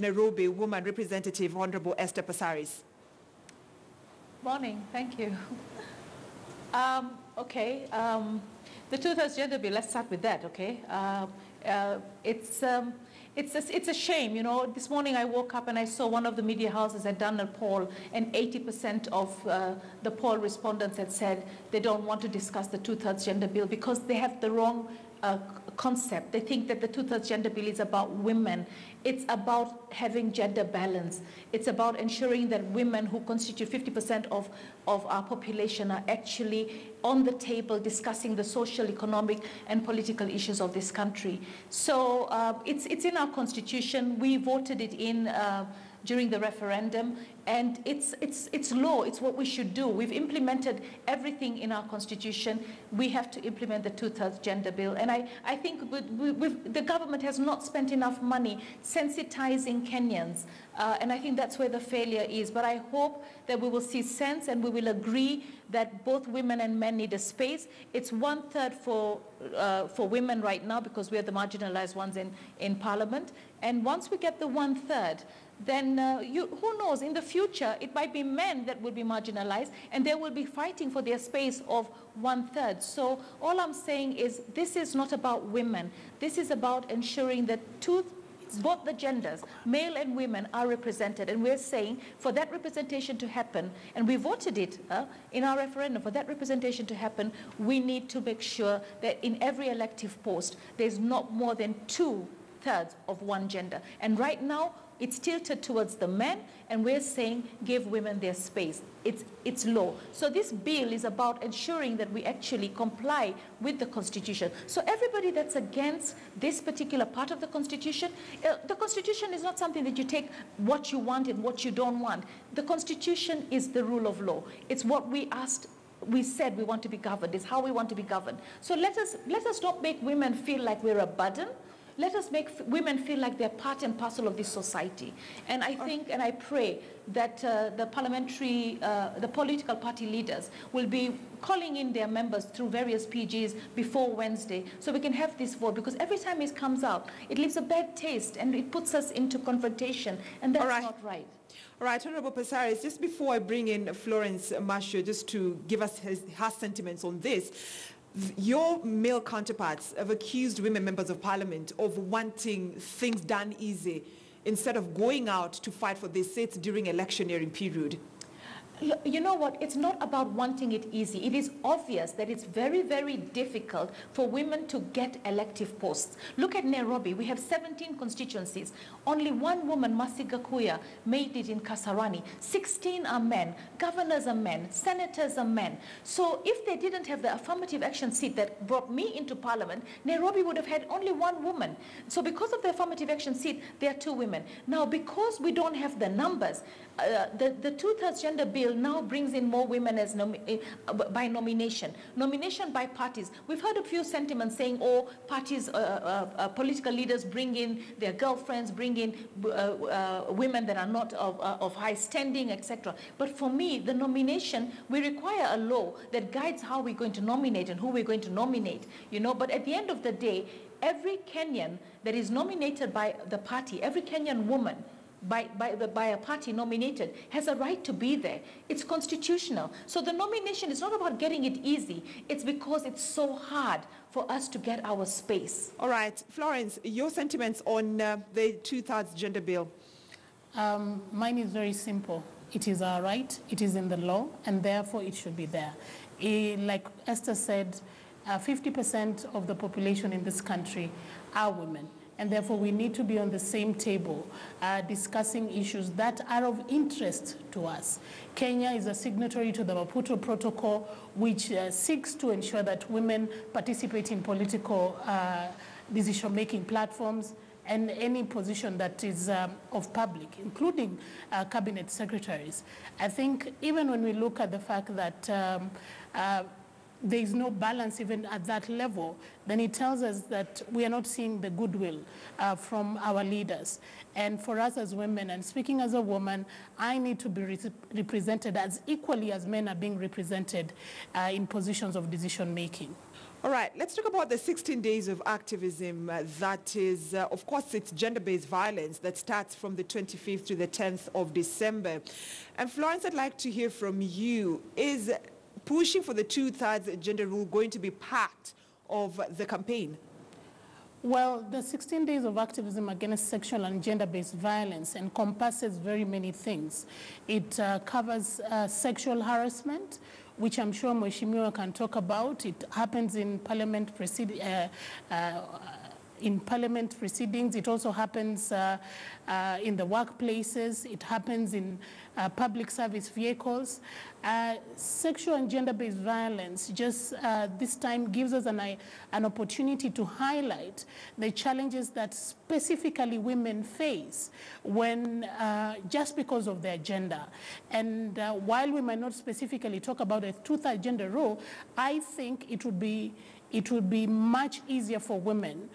Nairobi Woman Representative, Honorable Esther Passaris. Morning, thank you. Okay, the two-thirds gender bill, let's start with that, okay? It's a shame, you know. This morning I woke up and I saw one of the media houses had done a poll, and 80% of the poll respondents had said they don't want to discuss the two-thirds gender bill because they have the wrong concept. They think that the two-thirds gender bill is about women. It's about having gender balance. It's about ensuring that women who constitute 50% of our population are actually on the table discussing the social, economic, and political issues of this country. So it's in our constitution. We voted it in during the referendum, and it's law. It's what we should do. We've implemented everything in our constitution. We have to implement the two-thirds gender bill, and I think the government has not spent enough money sensitizing Kenyans, and I think that's where the failure is. But I hope that we will see sense and we will agree that both women and men need a space. It's 1/3 for women right now because we are the marginalized ones in Parliament, and once we get the 1/3, then who knows, in the future, it might be men that will be marginalized and they will be fighting for their space of 1/3. So all I'm saying is this is not about women. This is about ensuring that both the genders, male and women, are represented. And we're saying for that representation to happen, and we voted it in our referendum, for that representation to happen, we need to make sure that in every elective post, there's not more than 2/3 of one gender. And right now, it's tilted towards the men, and we're saying give women their space. It's law. So this bill is about ensuring that we actually comply with the Constitution. So everybody that's against this particular part of the Constitution is not something that you take what you want and what you don't want. The Constitution is the rule of law. It's what we asked. We said we want to be governed. It's how we want to be governed. So let us not make women feel like we're a burden. Let us make women feel like they're part and parcel of this society. And I think and I pray that the political party leaders will be calling in their members through various PGs before Wednesday so we can have this vote, because every time it comes out, it leaves a bad taste and it puts us into confrontation, and that's not right. All right, Honorable Passaris, just before I bring in Florence Masho just to give us her sentiments on this, your male counterparts have accused women members of parliament of wanting things done easy instead of going out to fight for their seats during electioneering period. You know what? It's not about wanting it easy. It is obvious that it's very, very difficult for women to get elective posts. Look at Nairobi. We have 17 constituencies. Only one woman, Masiga Kuya, made it in Kasarani. 16 are men. Governors are men. Senators are men. So if they didn't have the affirmative action seat that brought me into parliament, Nairobi would have had only one woman. So because of the affirmative action seat, there are 2 women. Now, because we don't have the numbers, the two-thirds gender bill now brings in more women as by nomination by parties. We've heard a few sentiments saying, oh, parties, political leaders bring in their girlfriends, bring in women that are not of high standing, etc. But for me, the nomination, we require a law that guides how we're going to nominate and who we're going to nominate, you know. But at the end of the day, every Kenyan that is nominated by the party, every Kenyan woman by a party nominated has a right to be there. It's constitutional. So the nomination is not about getting it easy. It's because it's so hard for us to get our space. All right. Florence, your sentiments on the two-thirds gender bill? Mine is very simple. It is our right, it is in the law, and therefore it should be there. Like Esther said, 50% of the population in this country are women. And therefore, we need to be on the same table discussing issues that are of interest to us. Kenya is a signatory to the Maputo Protocol, which seeks to ensure that women participate in political decision-making platforms and any position that is of public, including cabinet secretaries. I think even when we look at the fact that there is no balance even at that level, then it tells us that we are not seeing the goodwill from our leaders. And for us as women, and speaking as a woman, I need to be represented as equally as men are being represented in positions of decision making. All right, let's talk about the 16 days of activism. That is, of course, it's gender-based violence that starts from the 25th to the 10th of December. And Florence, I'd like to hear from you. Is pushing for the 2/3 gender rule going to be part of the campaign? Well, the 16 days of activism against sexual and gender-based violence encompasses very many things. It covers sexual harassment, which I'm sure Mheshimiwa can talk about. It happens in parliament proceedings. It also happens in the workplaces. It happens in public service vehicles. Sexual and gender-based violence just this time gives us an opportunity to highlight the challenges that specifically women face when just because of their gender. And while we might not specifically talk about a 2/3 gender rule, I think it would be much easier for women,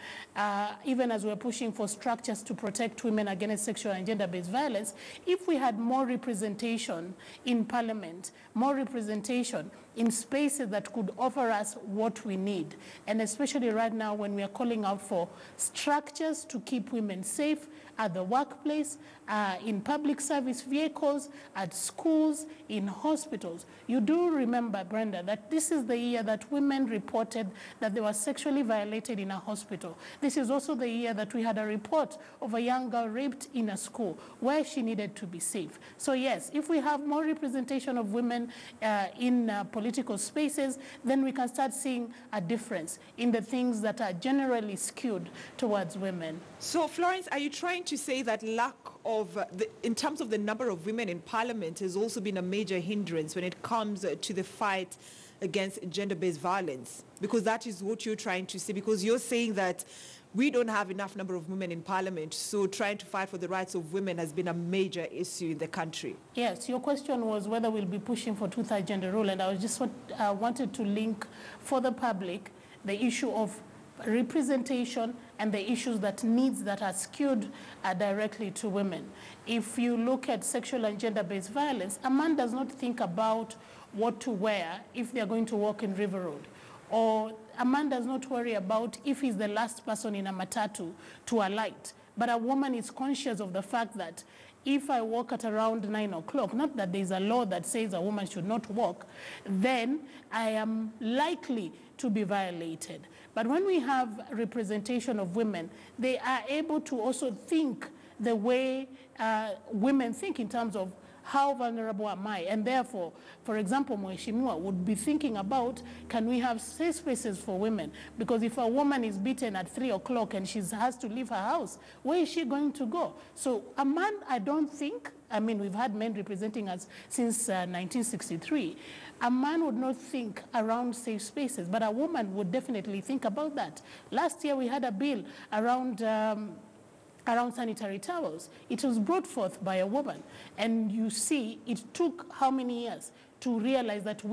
even as we're pushing for structures to protect women against sexual and gender-based violence, if we had more representation in parliament, more representation in spaces that could offer us what we need. And especially right now when we are calling out for structures to keep women safe at the workplace, in public service vehicles, at schools, in hospitals. You do remember, Brenda, that this is the year that women reported that they were sexually violated in a hospital. This is also the year that we had a report of a young girl raped in a school where she needed to be safe. So yes, if we have more representation of women in political spaces, then we can start seeing a difference in the things that are generally skewed towards women. So Florence, are you trying to say that lack of, in terms of the number of women in parliament has also been a major hindrance when it comes to the fight against gender-based violence? Because that is what you're trying to say, because you're saying that we don't have enough number of women in parliament, so trying to fight for the rights of women has been a major issue in the country. Yes, your question was whether we'll be pushing for 2/3 gender rule, and I was just wanted to link for the public the issue of representation and the issues that are skewed directly to women. If you look at sexual and gender-based violence, a man does not think about what to wear if they're going to walk in River Road. Or a man does not worry about if he's the last person in a matatu to alight. But a woman is conscious of the fact that if I walk at around 9 o'clock, not that there's a law that says a woman should not walk, then I am likely to be violated. But when we have representation of women, they are able to also think the way women think in terms of how vulnerable am I? And therefore, for example, Mheshimiwa would be thinking about, can we have safe spaces for women? Because if a woman is beaten at 3 o'clock and she has to leave her house, where is she going to go? So a man, I don't think, I mean, we've had men representing us since 1963. A man would not think around safe spaces, but a woman would definitely think about that. Last year we had a bill around sanitary towels. It was brought forth by a woman. And you see, it took how many years to realize that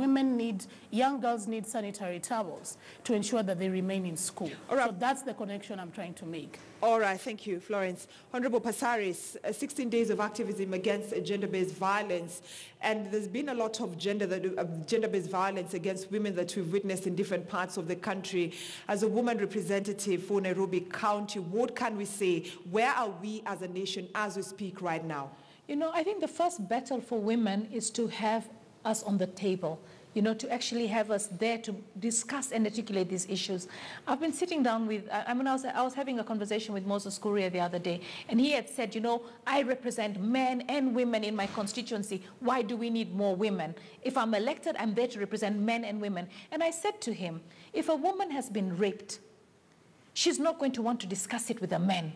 young girls need sanitary towels to ensure that they remain in school. All right. So that's the connection I'm trying to make. All right, thank you, Florence. Honorable Passaris, 16 days of activism against gender-based violence, and there's been a lot of gender-based violence against women that we've witnessed in different parts of the country. As a woman representative for Nairobi County, what can we say? Where are we as a nation as we speak right now? You know, I think the first battle for women is to have us on the table, you know, to actually have us there to discuss and articulate these issues. I've been sitting down with, I was having a conversation with Moses Kuria the other day, and he had said, you know, I represent men and women in my constituency. Why do we need more women? If I'm elected, I'm there to represent men and women. And I said to him, if a woman has been raped, she's not going to want to discuss it with a man.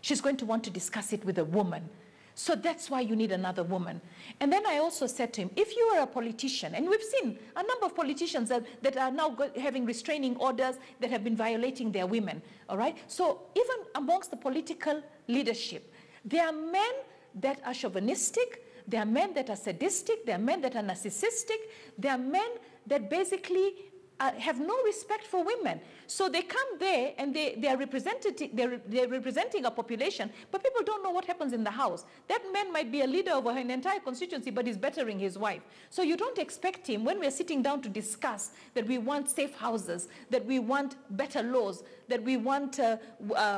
She's going to want to discuss it with a woman. So that's why you need another woman. And then I also said to him, if you are a politician, and we've seen a number of politicians that are now having restraining orders that have been violating their women, all right? So even amongst the political leadership, there are men that are chauvinistic, there are men that are sadistic, there are men that are narcissistic, there are men that basically have no respect for women. So they come there and they're representing a population, but people don't know what happens in the house. That man might be a leader of an entire constituency, but he's bettering his wife. So you don't expect him, when we're sitting down to discuss that we want safe houses, that we want better laws, that we want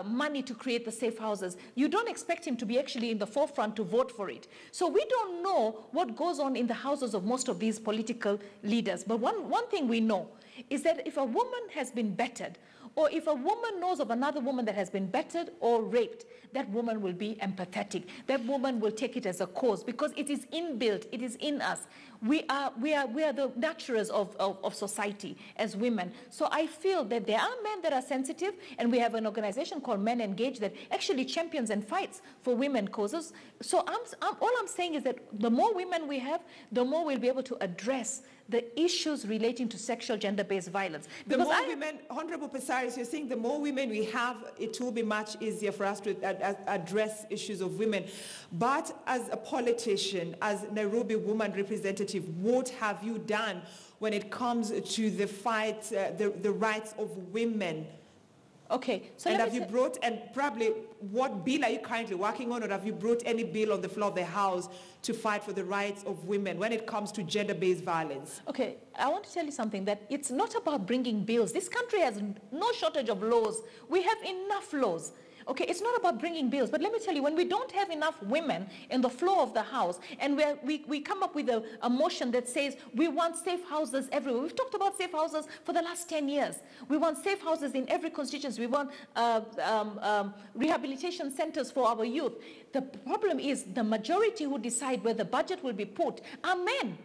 money to create the safe houses, you don't expect him to be actually in the forefront to vote for it. So we don't know what goes on in the houses of most of these political leaders. But one thing we know is that if a woman has been battered, or if a woman knows of another woman that has been battered or raped, that woman will be empathetic. That woman will take it as a cause, because it is inbuilt, it is in us. We are the nurturers of society as women. So I feel that there are men that are sensitive, and we have an organization called Men Engage that actually champions and fights for women causes. So all I'm saying is that the more women we have, the more we'll be able to address the issues relating to sexual gender-based violence. The more women, Honorable Passaris, you're saying the more women we have, it will be much easier for us to address issues of women. But as a politician, as Nairobi woman representative, what have you done when it comes to the fight, the rights of women? Okay, so and have you brought, and probably what bill are you currently working on, or have you brought any bill on the floor of the House to fight for the rights of women when it comes to gender-based violence? Okay, I want to tell you something, that it's not about bringing bills. This country has no shortage of laws. We have enough laws. Okay, it's not about bringing bills, but let me tell you, when we don't have enough women in the floor of the House, and we come up with a motion that says we want safe houses everywhere. We've talked about safe houses for the last 10 years. We want safe houses in every constituency. We want rehabilitation centers for our youth. The problem is the majority who decide where the budget will be put are men.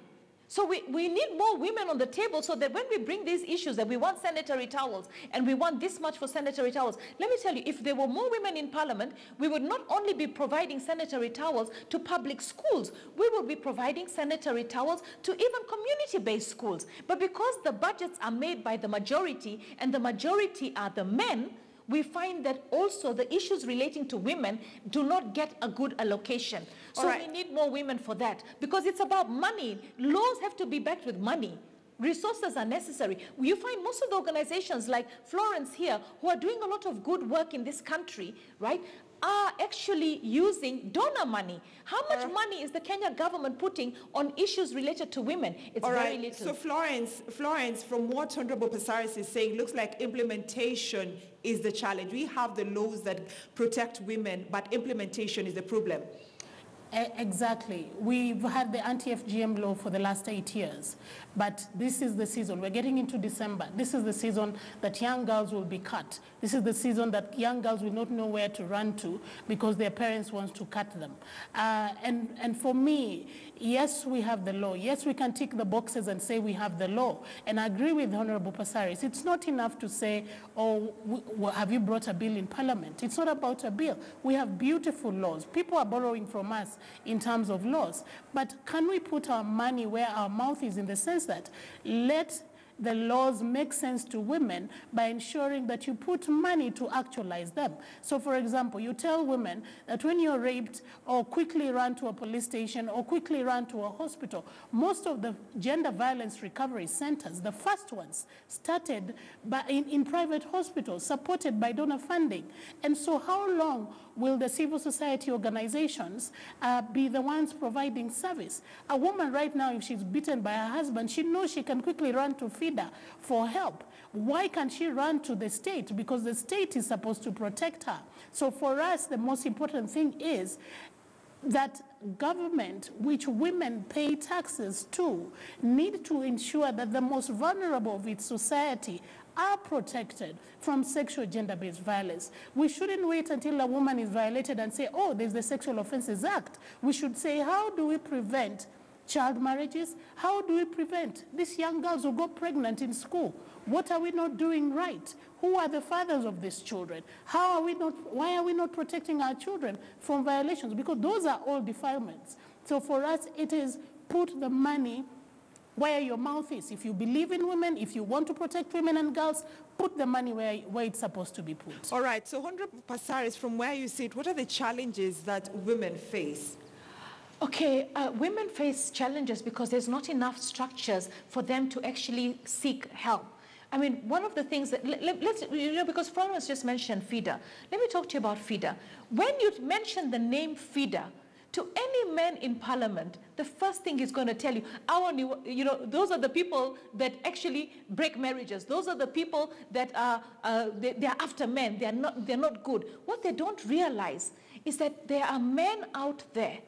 So we need more women on the table, so that when we bring these issues, that we want sanitary towels and we want this much for sanitary towels. Let me tell you, if there were more women in Parliament, we would not only be providing sanitary towels to public schools, we would be providing sanitary towels to even community-based schools. But because the budgets are made by the majority, and the majority are the men, we find that also the issues relating to women do not get a good allocation. So we need more women for that, because it's about money. Laws have to be backed with money. Resources are necessary. You find most of the organizations like Florence here, who are doing a lot of good work in this country, right, are actually using donor money. How much money is the Kenya government putting on issues related to women? It's very little. So Florence, from what Honorable Passaris is saying, looks like implementation is the challenge. We have the laws that protect women, but implementation is the problem. Exactly. We've had the anti-FGM law for the last 8 years, but this is the season. We're getting into December. This is the season that young girls will be cut. This is the season that young girls will not know where to run to because their parents want to cut them. And for me, yes, we have the law. Yes, we can tick the boxes and say we have the law. And I agree with Honorable Passaris. It's not enough to say, oh, have you brought a bill in Parliament? It's not about a bill. We have beautiful laws. People are borrowing from us in terms of laws. But can we put our money where our mouth is, in the sense that let the laws make sense to women by ensuring that you put money to actualize them. So for example, you tell women that when you're raped, or quickly run to a police station, or quickly run to a hospital. Most of the gender violence recovery centers, the first ones, started in private hospitals, supported by donor funding. And so how long will the civil society organizations be the ones providing service? A woman right now, if she's beaten by her husband, she knows she can quickly run to FIDA for help. Why can't she run to the state? Because the state is supposed to protect her. So for us, the most important thing is that government, which women pay taxes to, need to ensure that the most vulnerable of its society are protected from sexual gender-based violence. We shouldn't wait until a woman is violated and say, oh, there's the Sexual Offences Act. We should say, how do we prevent child marriages? How do we prevent these young girls who go pregnant in school? What are we not doing right? Who are the fathers of these children? Why are we not protecting our children from violations? Because those are all defilements. So for us, it is put the money where your mouth is. If you believe in women, if you want to protect women and girls, put the money where it's supposed to be put. All right, so Honorable Passaris, from where you sit, what are the challenges that women face? Okay, women face challenges because there's not enough structures for them to actually seek help. I mean, one of the things that, let's, because Florence just mentioned FIDA. Let me talk to you about FIDA. When you mention the name FIDA, to any man in parliament, the first thing he's going to tell you, those are the people that actually break marriages. Those are the people that are, they're after men. They're not good. What they don't realize is that there are men out there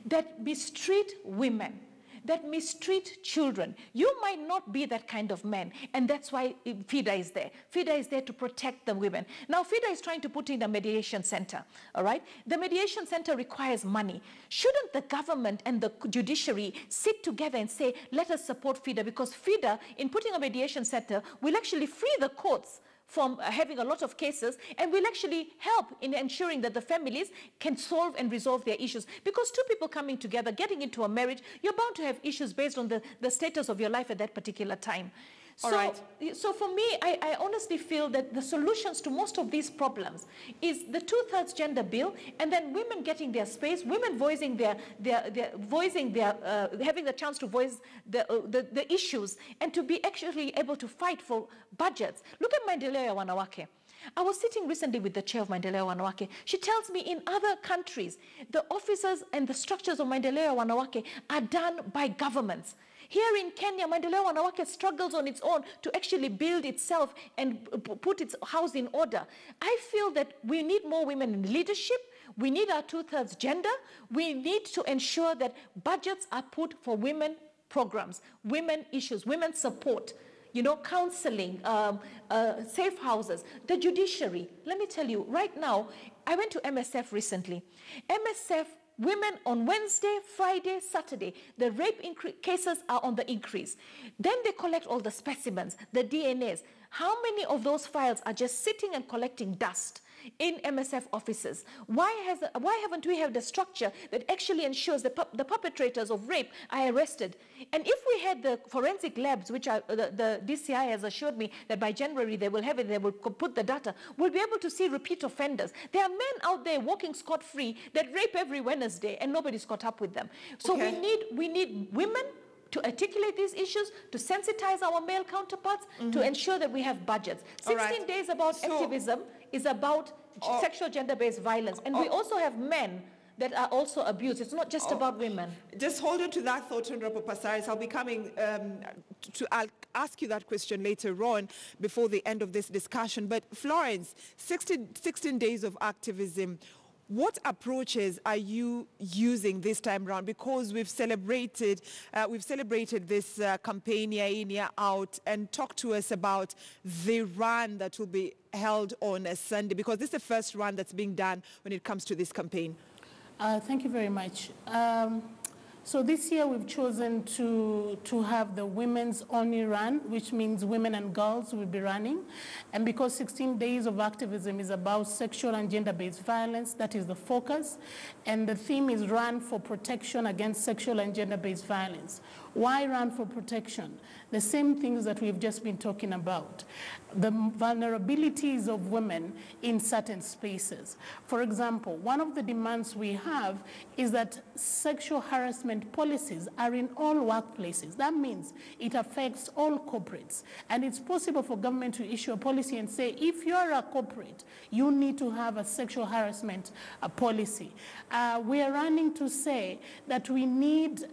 that mistreat women, that mistreat children. You might not be that kind of man, and that's why FIDA is there. FIDA is there to protect the women. Now, FIDA is trying to put in a mediation center, all right? The mediation center requires money. Shouldn't the government and the judiciary sit together and say, let us support FIDA, because FIDA, in putting a mediation center, will actually free the courts from having a lot of cases, and will actually help in ensuring that the families can solve and resolve their issues. Because two people coming together, getting into a marriage, you're bound to have issues based on the status of your life at that particular time. So for me, I honestly feel that the solutions to most of these problems is the 2/3 gender bill, and then women getting their space, women voicing having the chance to voice the issues, and to be actually able to fight for budgets. Look at Maendeleo ya Wanawake. I was sitting recently with the chair of Maendeleo ya Wanawake. She tells me in other countries, the offices and the structures of Maendeleo ya Wanawake are done by governments. Here in Kenya, Maendeleo ya Wanawake struggles on its own to actually build itself and put its house in order. I feel that we need more women in leadership. We need our 2/3 gender. We need to ensure that budgets are put for women programs, women issues, women support, counseling, safe houses, the judiciary. Let me tell you, right now, I went to MSF recently. MSF, women on Wednesday, Friday, Saturday, the rape cases are on the increase. Then they collect all the specimens, the DNAs. How many of those files are just sitting and collecting dust in MSF offices? Why haven't we had the structure that actually ensures the perpetrators of rape are arrested? And if we had the forensic labs, which the DCI has assured me that by January they will have it, they will put the data, we'll be able to see repeat okay. There are men out there walking scot-free that rape every Wednesday, and nobody's caught up with them. So we need women to articulate these issues, to sensitize our male counterparts, to ensure that we have budgets. 16 days about activism is about sexual gender-based violence. And we also have men that are also abused. It's not just about women. Just hold on to that thought, Honorable Passaris. I'll be coming I'll ask you that question later on before the end of this discussion. But Florence, 16 days of activism, what approaches are you using this time around? Because we've celebrated this campaign year in, year out, and talk to us about the run that will be held on a Sunday, because this is the first run that's being done when it comes to this campaign. Thank you very much. So this year we've chosen to have the women's only run, which means women and girls will be running. And because 16 days of activism is about sexual and gender-based violence, that is the focus. And the theme is run for protection against sexual and gender-based violence. Why run for protection? The same things that we've just been talking about. The vulnerabilities of women in certain spaces. For example, one of the demands we have is that sexual harassment policies are in all workplaces. That means it affects all corporates. And it's possible for government to issue a policy and say, if you're a corporate, you need to have a sexual harassment policy. We are running to say that we need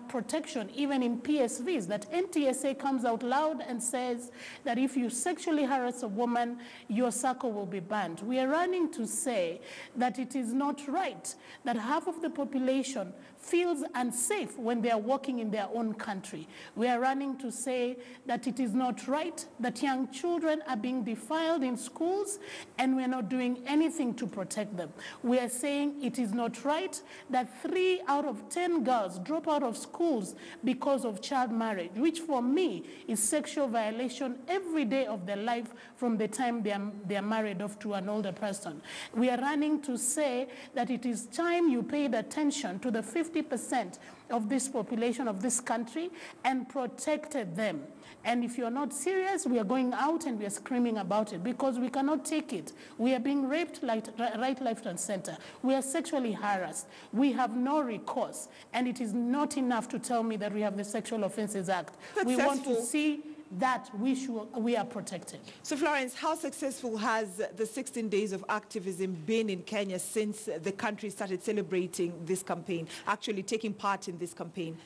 protection even in PSVs, that NTSA comes out loud and says that if you sexually harass a woman, your circle will be banned. We are running to say that it is not right that half of the population feels unsafe when they are walking in their own country. We are running to say that it is not right that young children are being defiled in schools and we're not doing anything to protect them. We are saying it is not right that 3 out of 10 girls drop out of schools because of child marriage, which for me is sexual violation every day of their life from the time they are married off to an older person. We are running to say that it is time you paid attention to the 50% of this population of this country and protected them. And if you're not serious, we are going out and we are screaming about it because we cannot take it. We are being raped right, left, and center. We are sexually harassed. We have no recourse. And it is not enough to tell me that we have the Sexual Offences Act. We want to see that we are protected. So Florence, how successful has the 16 days of activism been in Kenya since the country started celebrating this campaign, actually taking part in this campaign?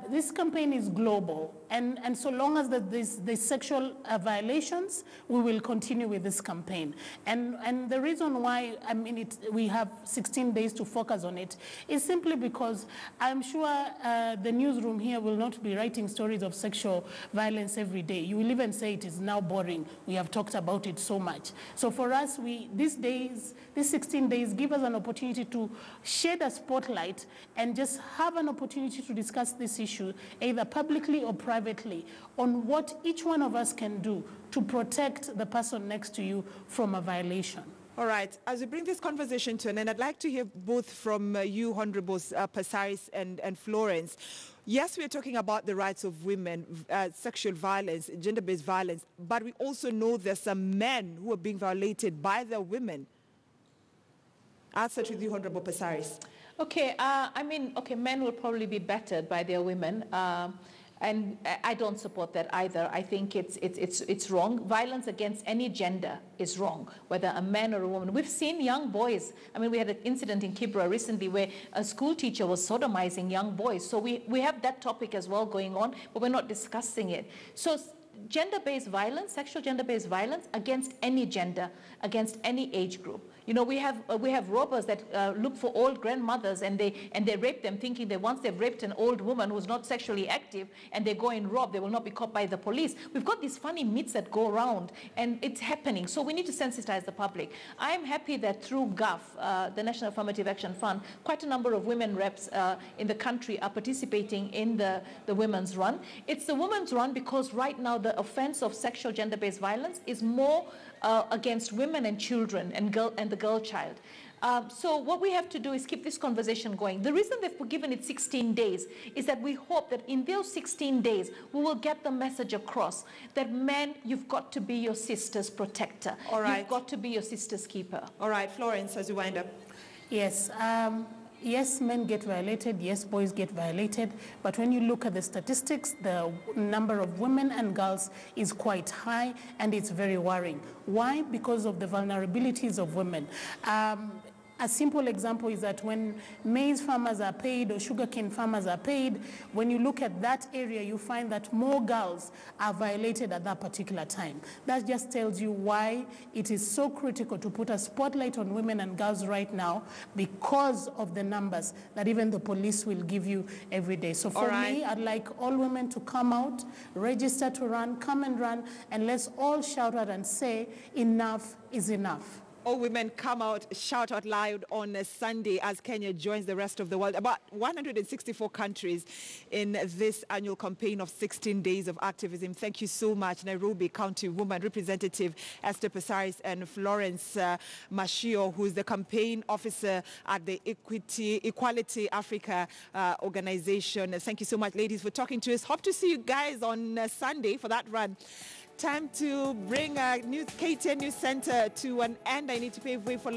This campaign is global, and so long as there's sexual violations, we will continue with this campaign. And the reason why, we have 16 days to focus on it is simply because I'm sure the newsroom here will not be writing stories of sexual violence every day. You will even say it is now boring. We have talked about it so much. So for us, these 16 days give us an opportunity to shed a spotlight and just have an opportunity to discuss this issue, either publicly or privately, on what each one of us can do to protect the person next to you from a violation. All right. As we bring this conversation to an end, I'd like to hear both from you, Honourables Passaris and Florence. Yes, we're talking about the rights of women, sexual violence, gender-based violence, but we also know there's some men who are being violated by their women. I'll start with you, Honourable Passaris. Okay, men will probably be battered by their women. And I don't support that either. I think it's wrong. Violence against any gender is wrong, whether a man or a woman. We've seen young boys. We had an incident in Kibra recently where a school teacher was sodomizing young boys. So we have that topic as well going on, but we're not discussing it. So gender-based violence, sexual gender-based violence against any gender, against any age group. We have robbers that look for old grandmothers and they rape them, thinking that once they've raped an old woman who's not sexually active and they go and rob, they will not be caught by the police. We've got these funny myths that go around, and it's happening. So we need to sensitize the public. I'm happy that through GAF, the National Affirmative Action Fund, quite a number of women reps in the country are participating in the women's run. It's the women's run because right now the offense of sexual gender-based violence is more against women and children and the girl child. So what we have to do is keep this conversation going. The reason they've given it 16 days is that we hope that in those 16 days we will get the message across that men, you've got to be your sister's protector. All right. You've got to be your sister's keeper. All right, Florence, as you wind up. Yes. Yes, men get violated, yes, boys get violated, but when you look at the statistics, the number of women and girls is quite high, and it's very worrying. Why? Because of the vulnerabilities of women. A simple example is that when maize farmers are paid or sugarcane farmers are paid, when you look at that area, you find that more girls are violated at that particular time. That just tells you why it is so critical to put a spotlight on women and girls right now, because of the numbers that even the police will give you every day. So for me, I'd like all women to come out, register to run, come and run, and let's all shout out and say, enough is enough. All women come out, shout out loud on a Sunday as Kenya joins the rest of the world. About 164 countries in this annual campaign of 16 days of activism. Thank you so much, Nairobi County Woman Representative Esther Passaris and Florence Mashio, who is the campaign officer at the Equality Africa organization. Thank you so much, ladies, for talking to us. Hope to see you guys on Sunday for that run. Time to bring KTN News Center to an end. I need to pave way for